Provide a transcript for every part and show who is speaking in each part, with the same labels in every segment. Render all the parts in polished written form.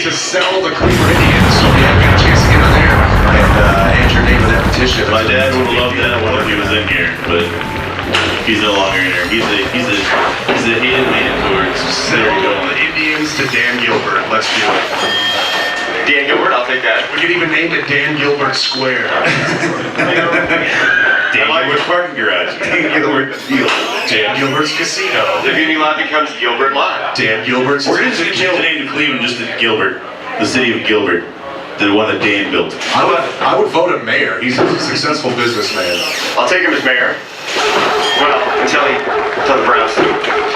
Speaker 1: to sell the Cleveland Indians, so we haven't got a chance to get on there and add your name in that petition.
Speaker 2: My dad would have loved that one if he was in here, but he's no longer in here. He's a hated man towards.
Speaker 1: Sell the Indians to Dan Gilbert. Let's do it.
Speaker 3: Dan Gilbert, I'll take that.
Speaker 1: We could even name it Dan Gilbert Square.
Speaker 2: Dan Gilbert's parking garage. Dan Gilbert Field.
Speaker 1: Dan Gilbert's Casino.
Speaker 3: The Muni Lot becomes Gilbert Lot.
Speaker 1: Dan Gilbert's.
Speaker 2: We're going to change the name to Cleveland just to Gilbert. The city of Gilbert. The one that Dan built.
Speaker 1: I would vote him mayor. He's a successful businessman.
Speaker 3: I'll take him as mayor. Well, until the Browns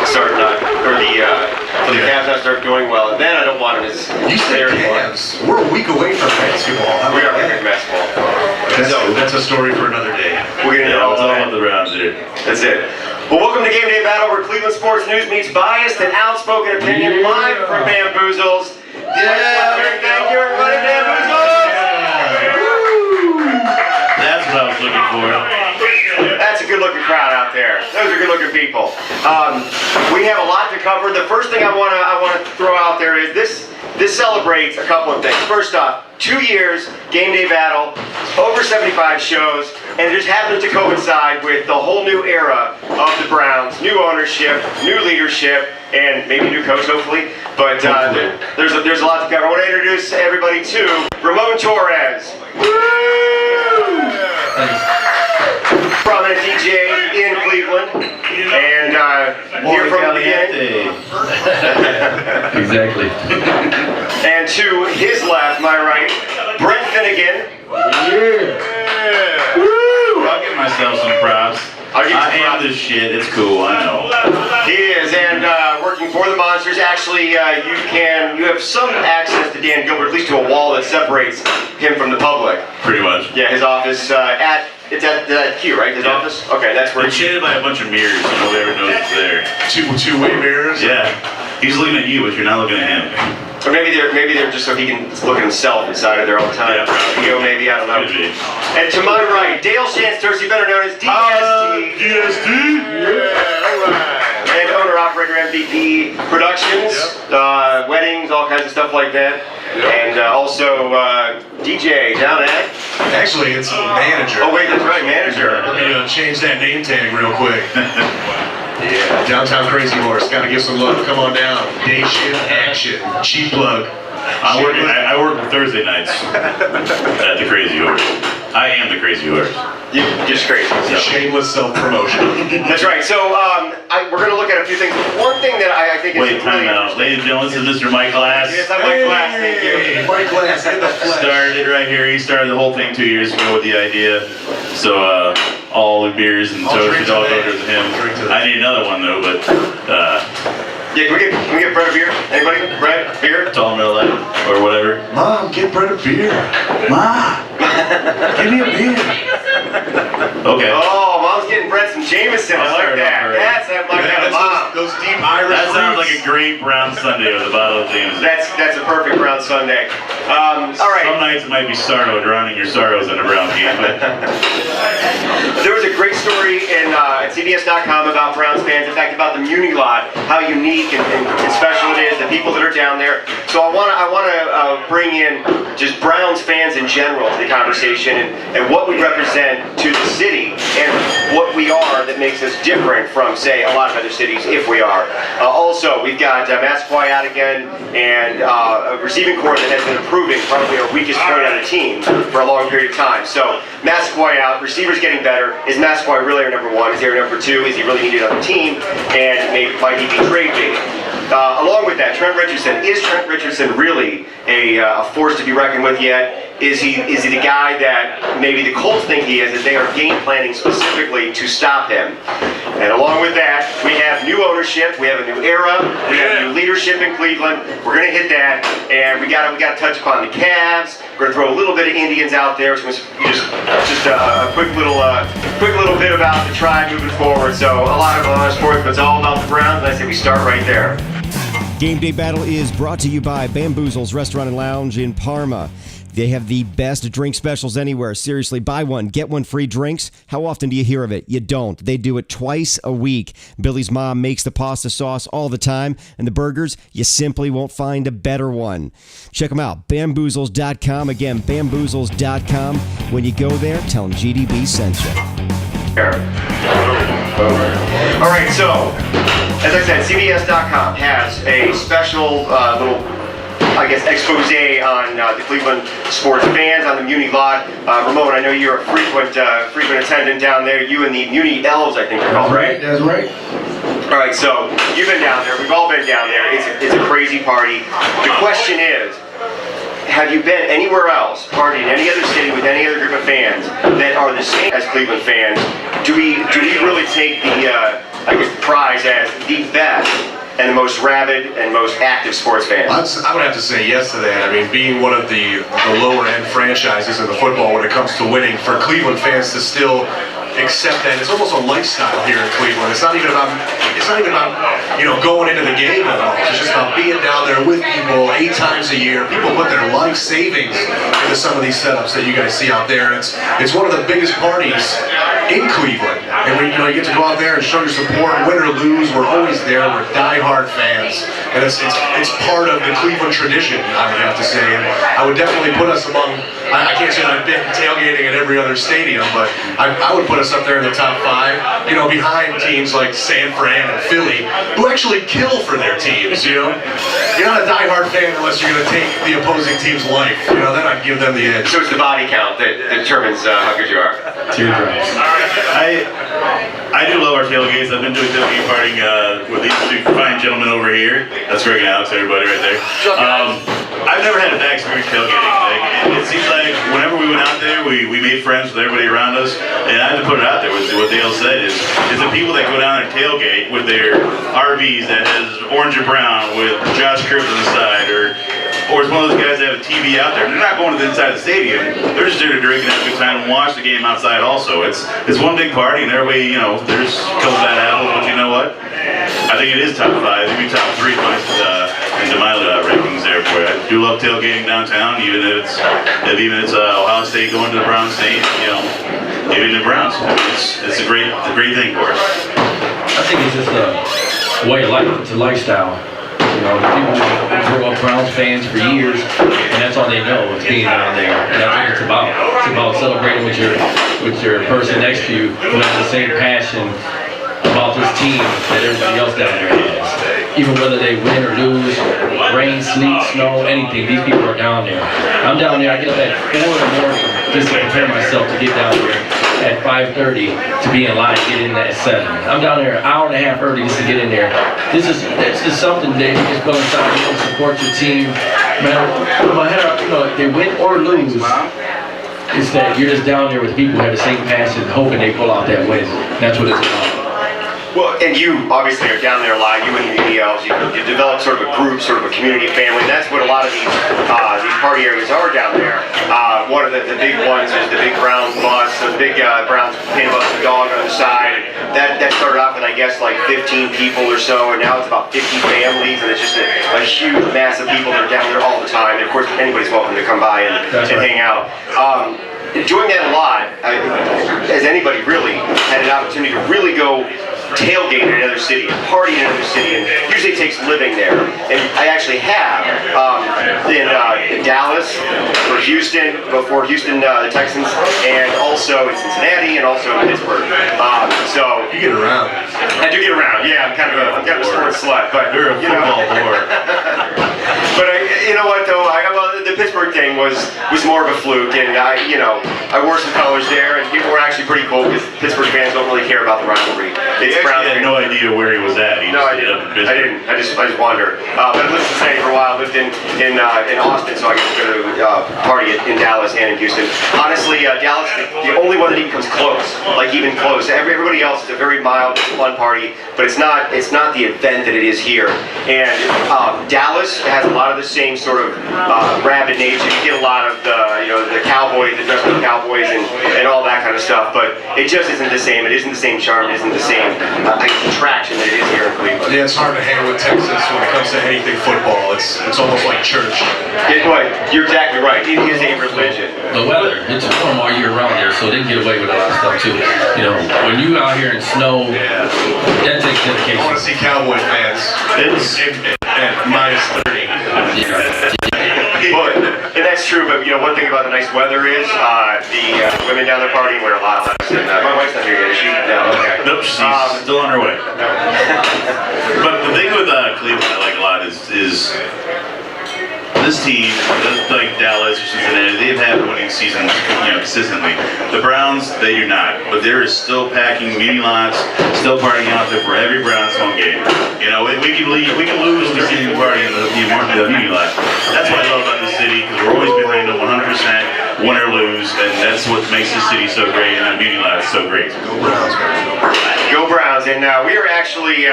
Speaker 3: start until the Cavs start doing well, and then I don't want him as
Speaker 1: mayor anymore. Cavs. We're a week away from basketball.
Speaker 3: We are in basketball.
Speaker 1: That's a story for another day.
Speaker 3: We're gonna
Speaker 2: all about the Browns here.
Speaker 3: That's it. Well, welcome to Game Day Battle, where Cleveland sports news meets biased and outspoken opinion, live from Bamboozles. Yeah, thank you, everybody, Bamboozles.
Speaker 2: That's what I was looking for.
Speaker 3: That's a good-looking crowd out there. Those are good-looking people. We have a lot to cover. The first thing I want to throw out there is this celebrates a couple of things. First off, 2 years, Game Day Battle, over 75 shows, and it just happens to coincide with the whole new era of the Browns, new ownership, new leadership, and maybe new coach, hopefully. But there's a lot to cover. I want to introduce everybody to Ramon Torres. Woo! Prominent DJ in Cleveland, and here from the beginning.
Speaker 2: Exactly.
Speaker 3: And to his left, my right, Brent Finnegan.
Speaker 2: Yeah. Woo! I'll give myself some props. I am this shit. It's cool. I know.
Speaker 3: He is, and working for the Monsters. Actually, you have some access to Dan Gilbert, at least to a wall that separates him from the public.
Speaker 2: Pretty much.
Speaker 3: Yeah, his office it's at Q, right? His office. Okay, that's where.
Speaker 2: It's shaded by a bunch of mirrors, so nobody ever knows it's there.
Speaker 1: Two-way mirrors.
Speaker 2: Yeah. He's looking at you, but you're not looking at him.
Speaker 3: Or maybe they're just so he can look at himself inside of there all the time.
Speaker 2: Yeah.
Speaker 3: Maybe, I don't know.
Speaker 2: Could be.
Speaker 3: And to my right, Dale Shansters, better known as DST.
Speaker 1: DST.
Speaker 3: Yeah, all right. And owner-operator MVP Productions, weddings, all kinds of stuff like that. Yep. And also DJ down at.
Speaker 1: Actually, it's manager.
Speaker 3: Oh wait, that's right, manager.
Speaker 1: Let me change that name tag real quick. Yeah, downtown Crazy Horse. Gotta give some love. Come on down. Day shift action. Cheap plug.
Speaker 2: I work Thursday nights at the Crazy Horse. I am the Crazy Horse.
Speaker 3: You're just crazy.
Speaker 1: So. Shameless self-promotion.
Speaker 3: That's right. So we're going to look at a few things. One thing that I think is
Speaker 2: Wait, time out. Ladies and gentlemen, this is Mr. Mike Glass.
Speaker 3: Yes, I'm Mike Glass. Thank you.
Speaker 1: Mike Glass in the flesh.
Speaker 2: Started it right here. He started the whole thing 2 years ago with the idea. So all the beers and toast is all go to him. I need another one though, but
Speaker 3: yeah, can we get Brett a beer? Anybody? Brett, beer?
Speaker 2: Tall Middle Light or whatever.
Speaker 1: Mom, get Brett a beer.
Speaker 2: Ma, give me a beer. Okay.
Speaker 3: Oh, Mom's getting Brett some Jameson. I like that. That's like that, Mom.
Speaker 1: Those deep Irish.
Speaker 2: That sounds like a great brown Sunday with a bottle of Jameson.
Speaker 3: That's a perfect brown Sunday. All right.
Speaker 2: Some nights it might be sorrow, drowning your sorrows in a brown can.
Speaker 3: There was a great story at CBS.com about Browns fans. In fact, about the Muni Lot, how unique and special it is, the people that are down there. So I want to bring in just Browns fans in general to the conversation and what we represent to the city and what we are that makes us different from, say, a lot of other cities, if we are. Also, we've got Massaquoi out again and a receiving core that has been improving, probably our weakest point on the team for a long period of time. So Massaquoi out, receivers getting better. Is Massaquoi really our number one? Is he our number two? Is he really needed on the team? And might he be trade bait? Along with that, Trent Richardson. Is Trent Richardson really a force to be reckoned with yet? Is he the guy that maybe the Colts think he is, that they are game planning specifically to stop him? And along with that, we have new ownership, we have a new era, we have new leadership in Cleveland. We're going to hit that, and we got to touch upon the Cavs. We're going to throw a little bit of Indians out there, so just a quick little bit about the tribe moving forward. So a lot of sports, but it's all about the Browns, and I say we start right there.
Speaker 4: Game Day Battle is brought to you by Bamboozles Restaurant and Lounge in Parma. They have the best drink specials anywhere. Seriously, buy one, get one free drinks. How often do you hear of it? You don't. They do it twice a week. Billy's mom makes the pasta sauce all the time, and the burgers, you simply won't find a better one. Check them out, bamboozles.com. Again, bamboozles.com. When you go there, tell them GDB sent you.
Speaker 3: All right, so as I said, CBS.com has a special little, I guess, expose on the Cleveland sports fans on the Muni lot. Ramon, I know you're a frequent attendant down there. You and the Muni Elves, I think they're called, right?
Speaker 5: That's right.
Speaker 3: All right, so you've been down there. We've all been down there. It's a crazy party. The question is, have you been anywhere else, partying in any other city with any other group of fans that are the same as Cleveland fans? Do we really take the prize as the best and the most rabid and most active sports fans?
Speaker 1: I would have to say yes to that. I mean, being one of the lower end franchises in the football when it comes to winning, for Cleveland fans to still accept that it's almost a lifestyle here in Cleveland. It's not even about going into the game at all. It's just about being down there with people 8 times a year. People put their life savings into some of these setups that you guys see out there. It's one of the biggest parties in Cleveland. And you get to go out there and show your support, win or lose. We're always there. We're diehard fans, and it's part of the Cleveland tradition, I would have to say. And I would definitely put us among. I can't say that I've been tailgating at every other stadium, but I would put us up there in the top 5, behind teams like San Fran and Philly, who actually kill for their teams, You're not a diehard fan unless you're going to take the opposing team's life, then I'd give them the edge.
Speaker 3: So it's the body count that determines how good you are.
Speaker 5: Teardrops.
Speaker 2: I do love our tailgates. I've been doing tailgate partying with these 2 fine gentlemen over here. That's Greg and Alex, everybody right there. I've never had a bad experience tailgating. It seems like whenever we went out there, we made friends with everybody around us. And I have to put it out there, what Dale said is the people that go down and tailgate with their RVs that has orange or brown with Josh Cribbs on the side, or it's one of those guys that have a TV out there. They're not going to the inside of the stadium. They're just there to drink and have a good time and watch the game outside also. It's one big party, and everybody, there's a couple bad apples, but you know what? I think it is top 5, maybe top 3 into my rankings there for you. I do love tailgating downtown, even if it's Ohio State going to the Browns State, even the Browns. It's a great thing for us.
Speaker 5: I think it's just a way of life. It's a lifestyle. People grow up Browns fans for years, and that's all they know is being down there. And that's what it's about. It's about celebrating with your person next to you who has the same passion about this team that everybody else down there has. Even whether they win or lose, rain, sleet, snow, anything, these people are down there. I'm down there, I get up at 4 in the morning just to prepare myself to get down there at 5:30 to be in line, get in at 7. I'm down there an hour and a half early just to get in there. It's just something that you just go inside and support your team. Man, if they win or lose, it's that you're just down there with people who have the same passion, hoping they pull out that win. That's what it's about.
Speaker 3: Well, and you obviously are down there a lot. You and the Elves, you develop sort of a group, sort of a community family. That's what a lot of these party areas are down there. One of the big ones is the big brown bus, the big brown paint bus, the dog on the side. That started off with, I guess, like 15 people or so, and now it's about 50 families, and it's just a huge mass of people that are down there all the time. And of course, anybody's welcome to come by and hang out. Enjoying that a lot, as anybody really had an opportunity to really go tailgate in another city, party in another city, and usually it takes living there. And I actually have in Dallas, for Houston, before Houston, the Texans, and also in Cincinnati, and also in Pittsburgh. So
Speaker 1: You get around.
Speaker 3: I do get around. Yeah, I'm kind of a sports slut, but
Speaker 2: You're a football whore.
Speaker 3: But you know what though? The Pittsburgh thing was more of a fluke, and I wore some colors there, and people were actually pretty cool because Pittsburgh fans don't really care about the rivalry. It's Browns.
Speaker 2: Had no idea where he was at.
Speaker 3: No, I didn't. I just wandered. But I lived in Cincinnati for a while. I lived in Austin, so I get to go to party in Dallas and in Houston. Honestly, Dallas, the only one that even comes close, like even close. Everybody else is a very mild, fun party, but it's not the event that it is here. And Dallas has a lot lot of the same sort of rabid nature. You get a lot of the Cowboys, the dress up Cowboys, and all that kind of stuff. But it just isn't the same. It isn't the same charm. It isn't the same attraction that it is here in Cleveland.
Speaker 1: Yeah, it's hard to hang with Texas when it comes to anything football. It's almost like church.
Speaker 3: You're exactly right. It is a religion.
Speaker 5: The weather, it's warm all year round there, so they can get away with a lot of stuff too. You know, when you out here in snow, that takes
Speaker 1: I
Speaker 5: dedication.
Speaker 1: want to see Cowboy fans at minus 30.
Speaker 3: And that's true, but one thing about the nice weather is the women down there partying wear a lot less. And my wife's not here yet, is she? No, okay.
Speaker 2: Nope, she's still on her way. But the thing with Cleveland I like a lot is this team, like Dallas or Cincinnati, they've had winning seasons, consistently. The Browns, they do not. But there is still packing muni lots, still partying out there for every Browns home game. We can lose the season party in the muni lot. That's what I love about this city, because we're always behind them 100%, win or lose, and that's what makes this city so great, and that muni lot is so great.
Speaker 1: Go Browns, guys.
Speaker 3: Go Browns. And we are actually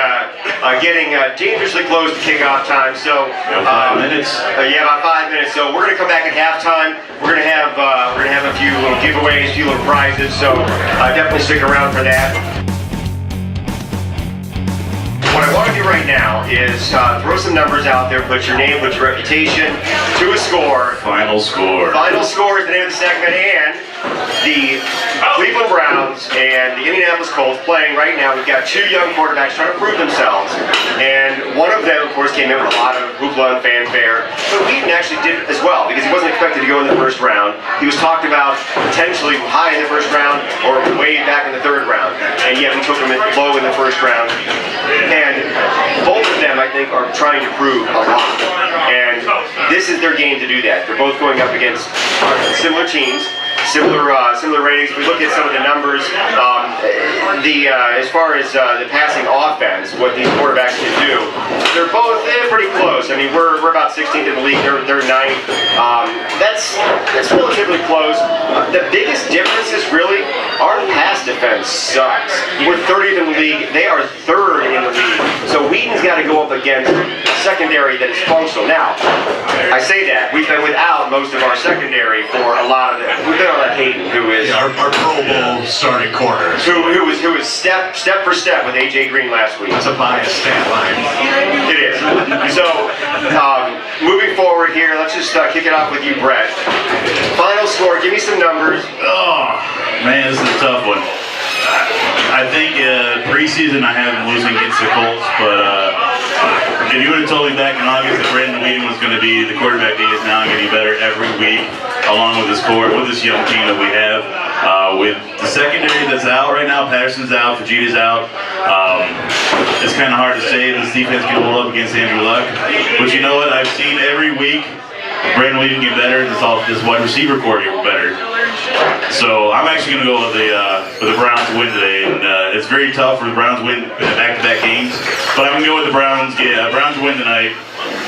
Speaker 3: getting dangerously close to kickoff time. So
Speaker 2: 5 minutes.
Speaker 3: Yeah, about 5 minutes. So we're going to come back at halftime. We're going to have a few little giveaways, a few little prizes. So definitely stick around for that. What I want to do right now is throw some numbers out there, put your name, put your reputation to a score.
Speaker 2: Final score.
Speaker 3: Final score is the name of the segment, and the Cleveland Browns and the Indianapolis Colts playing right now. We've got two young quarterbacks trying to prove themselves, and one of them, of course, came in with a lot of hoopla and fanfare, but Wheaton actually did as well, because he wasn't expected to go in the first round. He was talked about potentially high in the first round or way back in the third round, and yet we took him low in the first round. And both of them, I think, are trying to prove a lot. And this is their game to do that. They're both going up against similar teams, similar ratings. If we look at some of the numbers, as far as the passing offense, what these quarterbacks can do, they're pretty close. I mean, we're about 16th in the league. They're 9th. That's relatively close. The biggest difference is really our pass defense sucks. We're 30th in the league. They are 3rd in the league. So Wheaton's got to go up against a secondary that is functional. Now, I say that we've been without most of our secondary for a lot of it. We've been on that Hayden, who is
Speaker 1: our Pro Bowl starting corner.
Speaker 3: who was step for step with AJ Green last week.
Speaker 1: That's a biased stat line.
Speaker 3: It is. So, moving forward here, let's just kick it off with you, Brett. Final score, give me some numbers.
Speaker 2: Oh, man, this is a tough one. I think preseason I have them losing against the Colts, but if you would have told me back in August that Brandon Wheaton was going to be the quarterback that he is now, getting better every week, along with this core, with this young team that we have, with the secondary that's out right now, Patterson's out, Fajita's out. It's kind of hard to say this defense can hold up against Andrew Luck, but you know what? I've seen every week Brandon Wheaton get better, this wide receiver core get better. So I'm actually going to go with the Browns win today, and it's very tough for the Browns win back-to-back games. But I'm going to go with the Browns. Browns win tonight,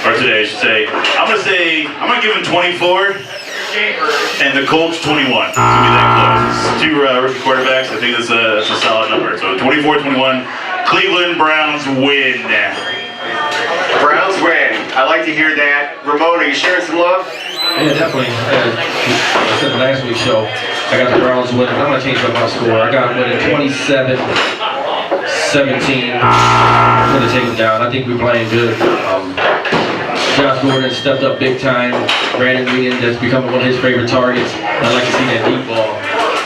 Speaker 2: or today I should say. I'm going to give them 24, and the Colts 21. It's going to be that close. It's two rookie quarterbacks. I think that's a solid number. So 24-21, Cleveland Browns win.
Speaker 3: Browns win. I like to hear that. Ramon, are you sharing some love?
Speaker 5: Yeah, definitely. I said the last week's show, I got the Browns winning. I'm going to change up my score. I got winning 27-17. I'm going to take them down. I think we're playing good. Josh Gordon stepped up big time. Brandon Wheaton, that's becoming one of his favorite targets. I like to see that deep ball.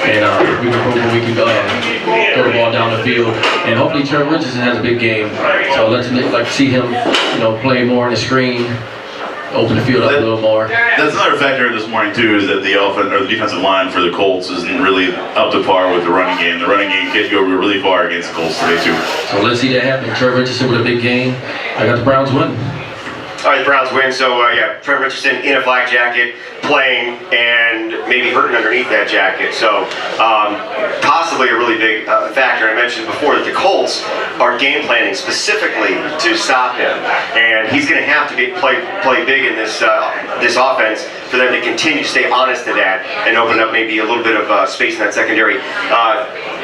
Speaker 5: And we can prove that we can throw the ball down the field. And hopefully Trent Richardson has a big game. So let's like see him, play more on the screen. Open the field up a little more.
Speaker 2: That's another factor this morning too, is that the defensive line for the Colts isn't really up to par with the running game. The running game can't go really far against the Colts today too.
Speaker 5: So let's see that happen. Trent Richardson with a big game. I got the Browns winning.
Speaker 3: All right, the Browns win. So Trent Richardson in a black jacket, playing and maybe hurting underneath that jacket. So possibly a really big factor. I mentioned before that the Colts are game planning specifically to stop him, and he's going to have to play big in this offense for them to continue to stay honest to that and open up maybe a little bit of space in that secondary.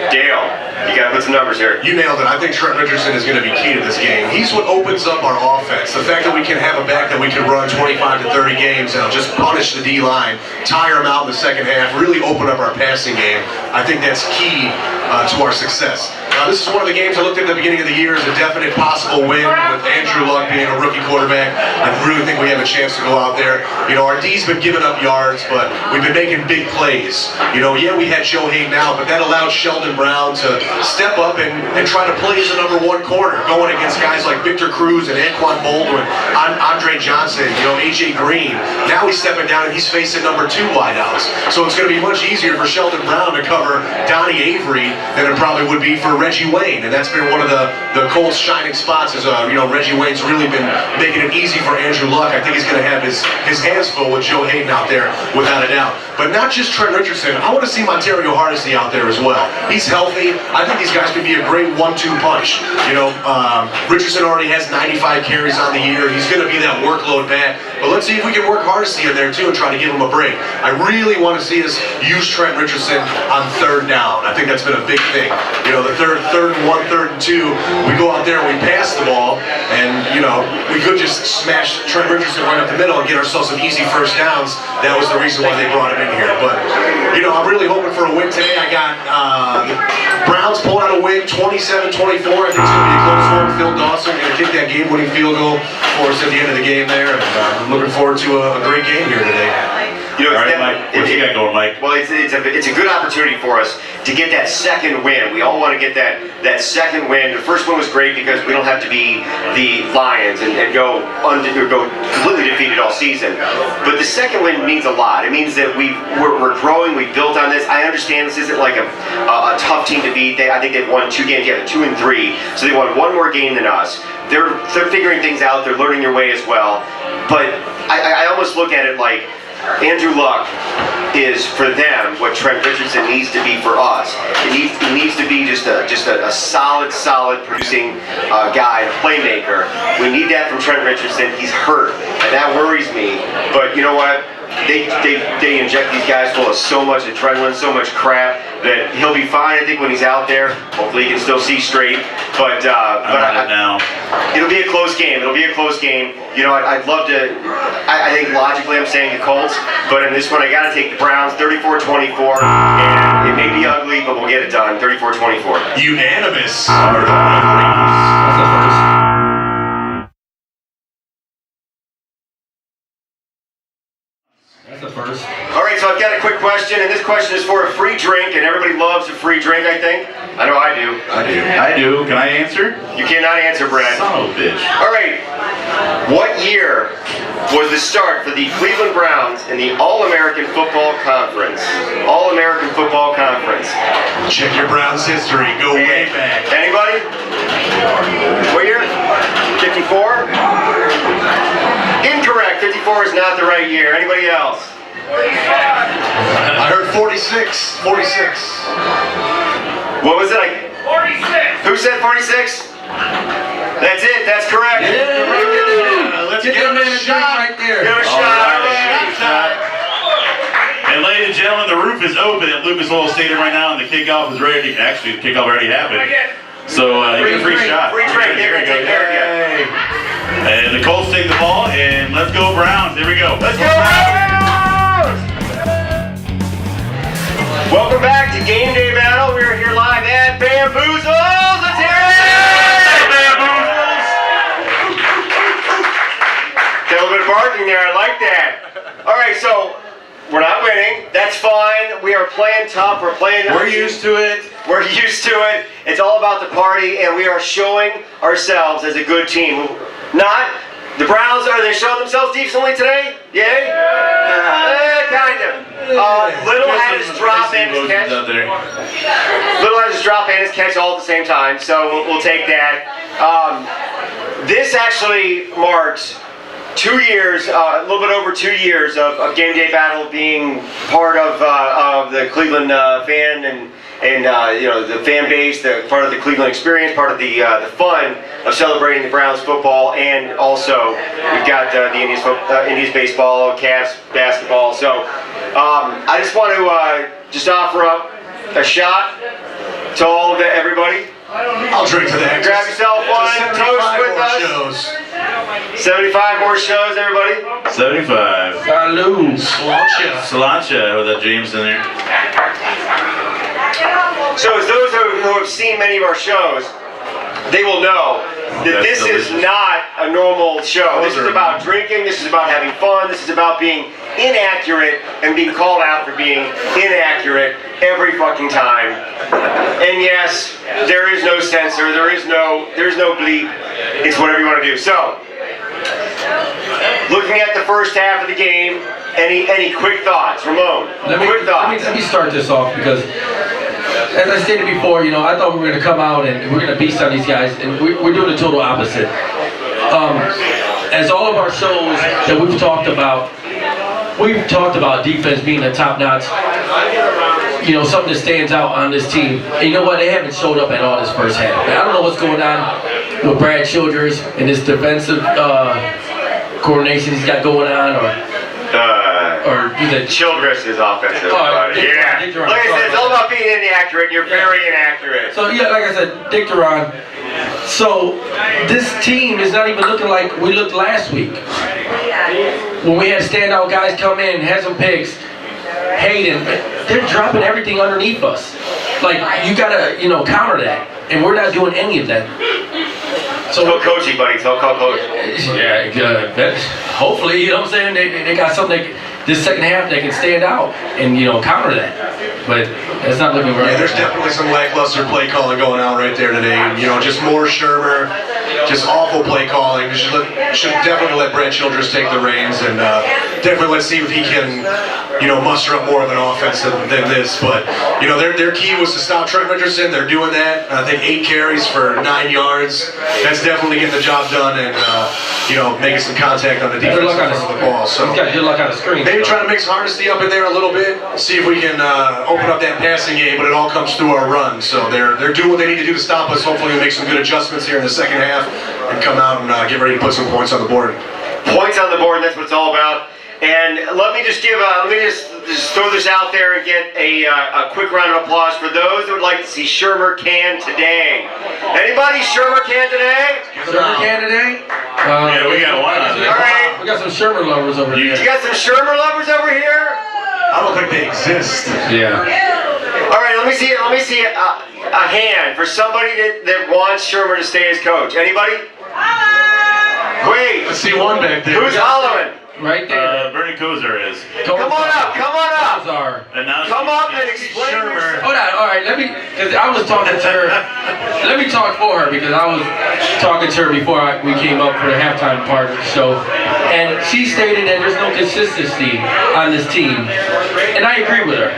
Speaker 3: Dale, You got to put some numbers here.
Speaker 1: You nailed it. I think Trent Richardson is going to be key to this game. He's what opens up our offense. The fact that we can have a back that we can run 25 to 30 games and just punish the D-line, tire them out in the second half, really open up our passing game. I think that's key to our success. This is one of the games I looked at the beginning of the year as a definite possible win with Andrew Luck being a rookie quarterback. I really think we have a chance to go out there. You know, our D's been giving up yards, but we've been making big plays. You know, yeah, we had Joe Hayden out, but that allowed Sheldon Brown to step up and try to play as a number one corner, going against guys like Victor Cruz and Anquan Baldwin, Andre Johnson, you know, A.J. Green. Now he's stepping down and he's facing number 2 wideouts. So it's going to be much easier for Sheldon Brown to cover Donnie Avery than it probably would be for Reggie Wayne, and that's been one of the Colts' shining spots. Is you know, Reggie Wayne's really been making it easy for Andrew Luck. I think he's going to have his hands full with Joe Hayden out there, without a doubt. But not just Trent Richardson. I want to see Montario Hardesty out there as well. He's healthy. I think these guys could be a great 1-2 punch. You know, Richardson already has 95 carries on the year. He's going to be that workload back. But let's see if we can work Hardesty in there too and try to give him a break. I really want to see us use Trent Richardson on 3rd down. I think that's been a big thing. You know, the third and 1, 3rd and 2, we go out there and we pass the ball, and you know, we could just smash Trent Richardson right up the middle and get ourselves some easy first downs. That was the reason why they brought him in here. But you know, I'm really hoping for a win today. I got the Browns pulling out a win, 27-24. I think it's going to be a close one. Phil Dawson going to kick that game-winning field goal for us at the end of the game there. And I'm looking forward to a great game here today.
Speaker 3: You know,
Speaker 2: All right, Mike. What you got going, Mike?
Speaker 3: Well, it's a good opportunity for us to get that second win. We all want to get that second win. The first one was great because we don't have to be the Lions and go completely defeated all season. But the second win means a lot. It means that we're growing. We built on this. I understand this isn't like a tough team to beat. I think they've won 2 games. Yeah, 2 and 3. So they won 1 more game than us. They're figuring things out. They're learning their way as well. But I almost look at it like Andrew Luck is for them what Trent Richardson needs to be for us. He needs to be just a solid producing guy, a playmaker. We need that from Trent Richardson. He's hurt, and that worries me. But you know what? They inject these guys full of so much adrenaline, so much crap that he'll be fine. I think when he's out there, hopefully he can still see straight. But
Speaker 2: now.
Speaker 3: It'll be a close game. It'll be a close game. You know, I'd love to. I think logically I'm saying the Colts, but in this one I got to take the Browns, 34-24, and it may be ugly, but we'll get it done, 34-24.
Speaker 1: Unanimous.
Speaker 5: That's the first. That's the first.
Speaker 3: All right, so I've got a quick question, and this question is for a free drink, and everybody loves a free drink, I think. I know I do.
Speaker 2: I do. Can I answer?
Speaker 3: You cannot answer, Brad.
Speaker 2: Son of a bitch.
Speaker 3: All right. What year was the start for the Cleveland Browns in the All-American Football Conference? All-American Football Conference.
Speaker 1: Check your Browns history. Go way back.
Speaker 3: Anybody? What year? 54? Incorrect. 54 is not the right year. Anybody else?
Speaker 1: I heard 46. 46.
Speaker 3: What was it? 46. Who said 46? That's it. That's correct.
Speaker 1: Yeah. Let's get him a shot
Speaker 5: right there.
Speaker 3: Give him a
Speaker 2: All
Speaker 3: shot.
Speaker 2: right.
Speaker 3: Shot.
Speaker 2: And ladies and gentlemen, the roof is open at Lucas Oil Stadium right now, and the kickoff is ready. Actually, the kickoff already happened. So you get a free shot.
Speaker 3: Free drink. There we go.
Speaker 2: Yay. And the Colts take the ball, and let's go Browns. Here we go.
Speaker 3: Let's go Browns! Welcome back to Game Day Battle. We are here live at Bamboozles. Let's hear it! Bamboozles! Got a little bit of barking there. I like that. All right, so we're not winning. That's fine. We are playing tough. We're playing.
Speaker 2: We're used to it.
Speaker 3: We're used to it. It's all about the party, and we are showing ourselves as a good team. Not the Browns. Are they showing themselves decently today? Yay? Kind of. Little had his drop and his catch. Little had his drop and his catch all at the same time. So we'll take that. This actually marks 2 years, a little bit over 2 years of Game Day Battle being part of the Cleveland fan and you know, the fan base, part of the Cleveland experience, part of the fun of celebrating the Browns football, and also we've got the Indians baseball, Cavs basketball. So I just want to just offer up a shot To all of everybody.
Speaker 1: I'll drink to that.
Speaker 3: Grab yourself one, toast with us.
Speaker 1: Shows.
Speaker 3: 75 more shows, everybody.
Speaker 2: 75.
Speaker 5: Salud.
Speaker 2: Sláinte with that James in there.
Speaker 3: So as those who have seen many of our shows, they will know that
Speaker 2: That's
Speaker 3: this is
Speaker 2: delicious.
Speaker 3: not a normal show. This is about drinking, this is about having fun, this is about being inaccurate and being called out for being inaccurate every fucking time. And yes, there is no censor, there is no bleep. It's whatever you want to do. So, looking at the first half of the game, any quick thoughts? Ramon, quick thoughts.
Speaker 5: Let me start this off because, as I stated before, you know, I thought we were going to come out and we're going to beast on these guys, and we're doing the total opposite. As all of our shows that we've talked about defense being a top-notch, you know, something that stands out on this team. And you know what? They haven't showed up at all this first half. And I don't know what's going on with Brad Childers and this defensive coordination he's got going on, or the
Speaker 3: Childress is offensive. Yeah. Like I said, it's all about being inaccurate. You're very inaccurate.
Speaker 5: So yeah, like I said, Dick Duran. So this team is not even looking like we looked last week when we had standout guys come in, had some picks. Hayden, they're dropping everything underneath us. Like, you gotta, you know, counter that, and we're not doing any of that.
Speaker 3: So go coaching, buddy. So call coach.
Speaker 5: Yeah, hopefully, you know what I'm saying. They got something this second half they can stand out and, you know, counter that. But it's not looking right.
Speaker 1: Yeah, there's definitely some lackluster play calling going on right there today. You know, just more Shermer, just awful play calling. You should definitely let Brad Childress take the reins and definitely let's see if he can, you know, muster up more of an offense than this. But, you know, their key was to stop Trent Richardson. They're doing that. I think 8 carries for 9 yards. That's definitely getting the job done and, you know, making some contact on the defensive front of the ball. So
Speaker 5: he's got good luck on the screen.
Speaker 1: maybe try to mix Hardesty up in there a little bit, see if we can open up that passing game, but it all comes through our run. So they're doing what they need to do to stop us. Hopefully we make some good adjustments here in the second half and come out and get ready to put some points on the board.
Speaker 3: Points on the board, and that's what it's all about. And let me just just throw this out there and get a quick round of applause for those that would like to see Shermer Can today. Anybody Shermer Can today?
Speaker 5: Shermer Can today?
Speaker 2: Yeah, we got one on there.
Speaker 3: All right.
Speaker 5: We got some Shermer lovers over here.
Speaker 3: You got some Shermer lovers over here?
Speaker 1: I don't think they exist.
Speaker 5: Yeah.
Speaker 3: All right, let me see a hand for somebody that wants Shermer to stay as coach. Anybody? Wait.
Speaker 1: Let's see one back there.
Speaker 3: Who's hollering?
Speaker 5: Right there.
Speaker 2: Bernie Kosar is.
Speaker 3: Come on up.
Speaker 5: Kosar.
Speaker 2: And now
Speaker 3: Come up and explain yourself.
Speaker 5: Hold on, all right, because I was talking to her. Let me talk for her because I was talking to her before we came up for the halftime part of the show. And she stated that there's no consistency on this team. And I agree with her.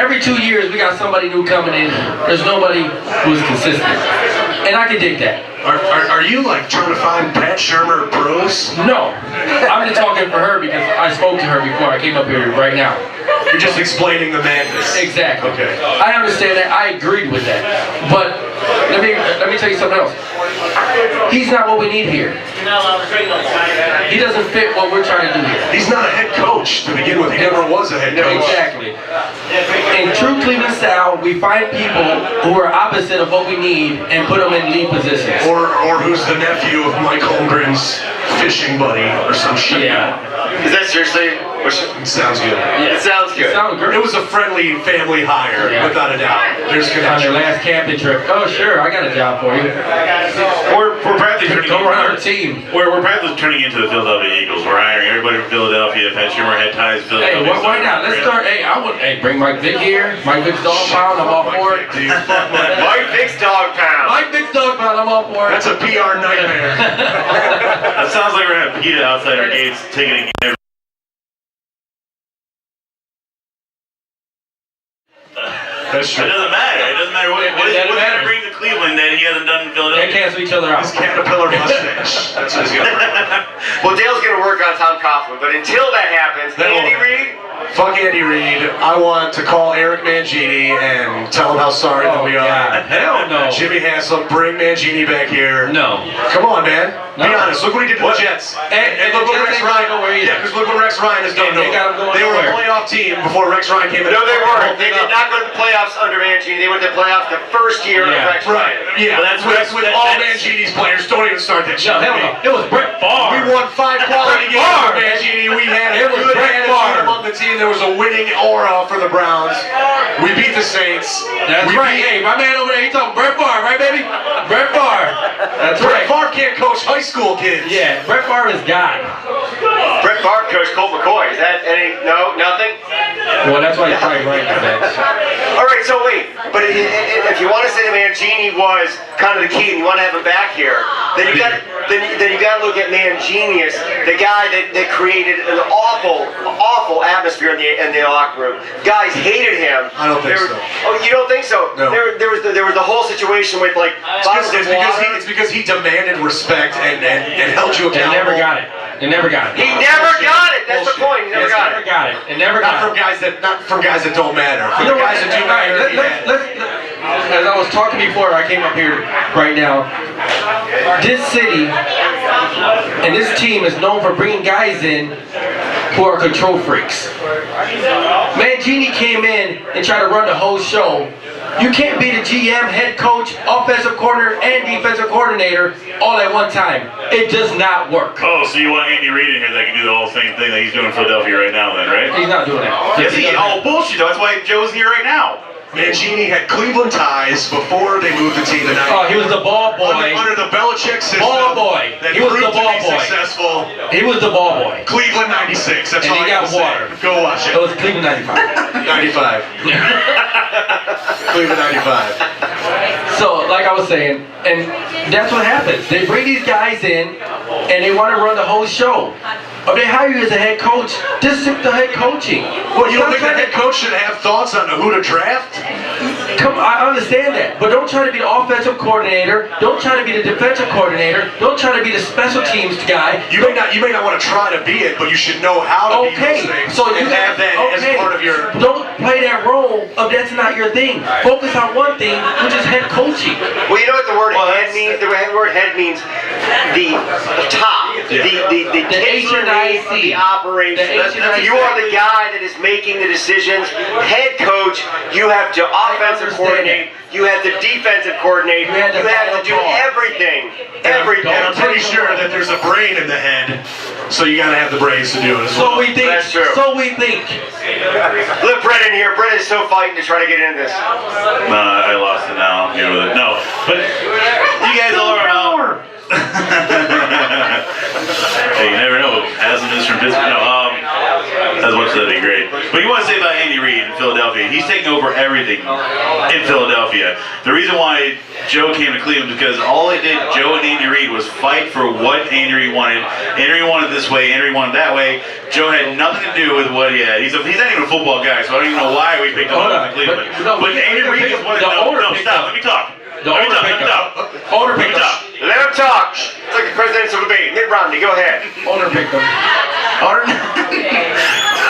Speaker 5: Every 2 years we got somebody new coming in. There's nobody who's consistent. And I can dig that.
Speaker 1: Are you like trying to find Pat Shermer pros?
Speaker 5: No, I'm just talking for her because I spoke to her before I came up here right now.
Speaker 1: You're just explaining the madness.
Speaker 5: Exactly.
Speaker 1: Okay.
Speaker 5: I understand that. I agreed with that. But let me tell you something else. He's not what we need here. He doesn't fit what we're trying to do here.
Speaker 1: He's not a head coach to begin with. He never was a head coach.
Speaker 5: Exactly. In true Cleveland style, we find people who are opposite of what we need and put them in lead positions.
Speaker 1: Or who's the nephew of Mike Holmgren's fishing buddy or some shit.
Speaker 5: Yeah.
Speaker 3: Is that seriously?
Speaker 1: It sounds good.
Speaker 3: It sounds good.
Speaker 5: Sound great.
Speaker 1: It was a friendly family hire,
Speaker 5: Yeah.
Speaker 1: without a doubt. There's
Speaker 5: On their
Speaker 1: connection.
Speaker 5: last camping trip. Oh, sure, I got a job for you.
Speaker 2: We're practically turning
Speaker 5: Go run our team.
Speaker 2: We're practically turning into the Philadelphia Eagles. We're hiring everybody from Philadelphia. Pat Shermer had ties to
Speaker 5: Hey,
Speaker 2: Philadelphia.
Speaker 5: why not? Let's start. Hey, bring Mike Vick here. Mike Vick's dog pound. I'm all for it.
Speaker 1: Dude, fuck Mike.
Speaker 3: Mike Vick's dog pound.
Speaker 5: Mike Vick's dog pound. I'm all for it.
Speaker 1: That's a PR nightmare.
Speaker 2: That sounds like we're gonna have PETA outside our gates ticketing every.
Speaker 1: That's
Speaker 2: It
Speaker 1: true.
Speaker 2: doesn't matter. It doesn't matter what
Speaker 5: It
Speaker 2: he's
Speaker 5: doesn't
Speaker 2: going
Speaker 5: matter.
Speaker 2: to bring to Cleveland that he hasn't done in
Speaker 5: They
Speaker 2: Philadelphia.
Speaker 5: cancel each other out.
Speaker 1: His caterpillar mustache. That's what he's gonna bring.
Speaker 3: Well, Dale's going to work on Tom Coughlin, but until that happens,
Speaker 1: That
Speaker 3: Andy
Speaker 1: won't
Speaker 3: Reid,
Speaker 1: Fuck Andy Reid. I want to call Eric Mangini and tell him how sorry that we are.
Speaker 5: God. Hell no.
Speaker 1: Jimmy Haslam, bring Mangini back here.
Speaker 5: No.
Speaker 1: Come on, man. Be
Speaker 5: No.
Speaker 1: honest. Look what he did to the Jets.
Speaker 5: And
Speaker 1: look what
Speaker 5: the Jets
Speaker 1: Rex
Speaker 5: ain't
Speaker 1: Ryan.
Speaker 5: going nowhere either.
Speaker 1: Yeah, because look what Rex Ryan has done.
Speaker 5: They got him going
Speaker 1: They were a
Speaker 5: nowhere.
Speaker 1: playoff team before Rex Ryan came in.
Speaker 3: No, they weren't. They did not go to the playoffs under Mangini. They went to the playoffs the first year of Rex
Speaker 1: Right.
Speaker 3: Ryan.
Speaker 1: Yeah.
Speaker 2: But that's
Speaker 1: with all Mangini's players. Don't even start that shit.
Speaker 5: No, hell no. It was Brett Favre.
Speaker 1: We won 5 quality games
Speaker 5: Favre.
Speaker 1: with Mangini. We had
Speaker 5: It
Speaker 1: a
Speaker 5: was
Speaker 1: good
Speaker 5: Brett
Speaker 1: attitude
Speaker 5: Favre.
Speaker 1: among the team. There was a winning aura for the Browns. We beat the Saints.
Speaker 5: That's
Speaker 1: we
Speaker 5: right.
Speaker 1: beat-
Speaker 5: Hey, my man over there, he talking Brett Favre, right, baby? Brett Favre. That's
Speaker 1: Brett
Speaker 5: right.
Speaker 1: Favre can't coach high school kids.
Speaker 5: Yeah, Brett Favre is God.
Speaker 3: Brett Favre coached Colt McCoy. Is that any? No, nothing.
Speaker 5: Well, that's why he's probably right, Vince.
Speaker 3: All right, so wait, but if you want to say that Mangini was kind of the key, and you want to have him back here, then you got to look at Manginius, the guy that created an awful atmosphere in the locker room. Guys hated him.
Speaker 1: I don't think so.
Speaker 3: Oh, you don't think so?
Speaker 1: No.
Speaker 3: There was the whole situation with like bottles of water.
Speaker 1: It's because he demanded respect and held you
Speaker 5: They
Speaker 1: accountable.
Speaker 5: never got it. They never got it.
Speaker 3: He never got it. That's the point. He never
Speaker 5: Yes,
Speaker 3: got
Speaker 5: never
Speaker 3: it.
Speaker 5: got it. It never
Speaker 1: Not
Speaker 5: got
Speaker 1: from
Speaker 5: it.
Speaker 1: guys that don't matter. For
Speaker 5: You
Speaker 1: the
Speaker 5: know what?
Speaker 1: guys that do
Speaker 5: All right,
Speaker 1: matter.
Speaker 5: as I was talking before, I came up here right now. This city and this team is known for bringing guys in who are control freaks. Mangini came in and tried to run the whole show. You can't be the GM, head coach, offensive coordinator, and defensive coordinator all at one time. It does not work.
Speaker 2: Oh, so you want Andy Reid in here that can do the whole same thing that he's doing in Philadelphia right now then, right?
Speaker 5: He's not doing that.
Speaker 2: Yes, he is. Oh, bullshit, though. That's why Joe's here right now.
Speaker 1: Mangini had Cleveland ties before they moved the team to 90.
Speaker 5: Oh, he was the ball boy.
Speaker 1: Under the Belichick system.
Speaker 5: Ball boy.
Speaker 1: That
Speaker 5: He was
Speaker 1: proved
Speaker 5: the ball
Speaker 1: to be
Speaker 5: boy.
Speaker 1: successful.
Speaker 5: He was the ball boy.
Speaker 1: Cleveland 96. That's
Speaker 5: And
Speaker 1: all
Speaker 5: he
Speaker 1: I
Speaker 5: got
Speaker 1: can say.
Speaker 5: water.
Speaker 1: Go watch
Speaker 5: It
Speaker 1: it.
Speaker 5: was Cleveland 95.
Speaker 1: 95. Cleveland 95.
Speaker 5: So, like I was saying, and that's what happens. They bring these guys in, and they want to run the whole show. If they hire you as a head coach, just stick to head coaching.
Speaker 1: Well, you don't
Speaker 5: Stop
Speaker 1: think the
Speaker 5: trying
Speaker 1: head coach should have thoughts on who to draft?
Speaker 5: I understand that, but don't try to be the offensive coordinator. Don't try to be the defensive coordinator. Don't try to be the special teams guy.
Speaker 1: You may not want to try to be it, but you should know how to be
Speaker 5: Okay,
Speaker 1: those things
Speaker 5: so you
Speaker 1: and have that as part of your.
Speaker 5: Don't play that role of that's not your thing. Focus on one thing, which is head coaching.
Speaker 3: Well, you know what the word head means? The word head means the top, the kitchen
Speaker 5: HNIC.
Speaker 3: of the operation.
Speaker 5: The HNIC.
Speaker 3: You are the guy that is making the decisions. Head coach, you have to offensive coordinate. You have to defensive coordinate.
Speaker 5: You have to
Speaker 3: do
Speaker 5: follow ball.
Speaker 3: everything. Everything.
Speaker 1: And I'm pretty sure that there's a brain in the head, so you gotta have the brains to do it as well.
Speaker 5: So we think.
Speaker 3: That's true.
Speaker 5: So we think.
Speaker 3: Look, Brennan here. Brennan's so fighting to try to get into this.
Speaker 2: No, I lost it now. I'm good with it. No, but you guys all are out. Hey, you never know. Haslam is from Pittsburgh. No, as much as that'd be great. But you want to say about Andy Reid in Philadelphia? He's taking over everything in Philadelphia. The reason why Joe came to Cleveland is because all it did, Joe and Andy Reid, was fight for what Andy Reid wanted. Andy Reid wanted this way. Andy Reid wanted that way. Joe had nothing to do with what he had. He's not even a football guy, so I don't even know why we picked him up in Cleveland. But Andy Reid is one of the. No, stop. Let me talk. Let me talk.
Speaker 5: Owner picked him.
Speaker 3: Let him talk. It's like the presidential debate. Mitt Romney, go ahead.
Speaker 5: Owner picked him.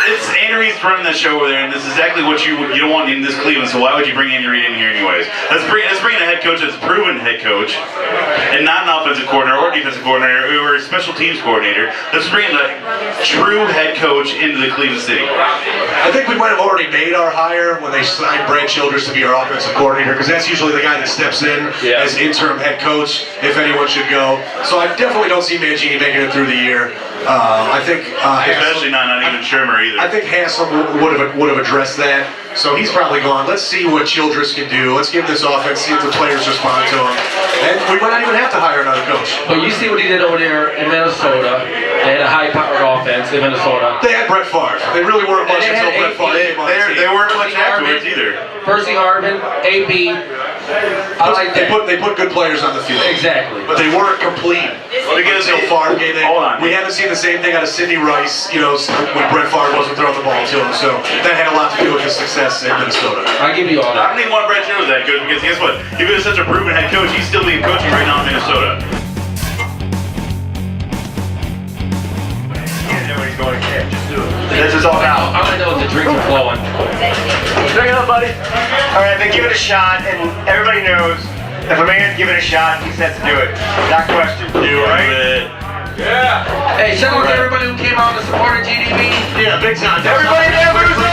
Speaker 2: It's Andy Reid's running that show over there, and this is exactly what you don't want in this Cleveland. So why would you bring Andy Reid in here anyways? Let's bring in a head coach that's a proven head coach, and not an offensive coordinator or defensive coordinator or a special teams coordinator. Let's bring in a true head coach into the Cleveland City.
Speaker 1: I think we might have already made our hire when they signed Brad Childress to be our offensive coordinator, because that's usually the guy that steps in as interim head coach if anyone should go. So I definitely don't see Mangini making it through the year. I think,
Speaker 2: Especially not even Shermer either.
Speaker 1: I think Haslam would have addressed that. So he's probably gone. Let's see what Childress can do. Let's give this offense, see if the players respond to him. And we might not even have to hire another coach.
Speaker 5: But you see what he did over there in Minnesota. They had a high-powered offense in Minnesota.
Speaker 1: They had Brett Favre. They really weren't much
Speaker 5: And they
Speaker 1: until
Speaker 5: had
Speaker 1: Brett Favre came on the team.
Speaker 2: They weren't much afterwards either.
Speaker 5: Percy Harvin, AP. I like
Speaker 1: They
Speaker 5: that.
Speaker 1: put good players on the field.
Speaker 5: Exactly.
Speaker 1: But they weren't complete
Speaker 2: Because
Speaker 1: until Favre came in.
Speaker 2: Hold on.
Speaker 1: We haven't seen the same thing out of Sidney Rice, when Brett Favre wasn't throwing the ball to him. So that had a lot to do with his success in Minnesota.
Speaker 5: I give you all
Speaker 2: I
Speaker 5: that.
Speaker 2: don't even want Brett Jones that good because guess what? If he was such a proven head coach, he's still being coaching right now in Minnesota.
Speaker 3: He's going to catch. Just do it. this is all about.
Speaker 5: All I know is the drinks are flowing.
Speaker 3: Drink it up, buddy. All right, then give it a shot, and everybody knows if a man give it a shot, he says to do it. Not question.
Speaker 2: Do it.
Speaker 5: Hey, shout out to everybody who came out to support GDB.
Speaker 3: Yeah, big time. Everybody,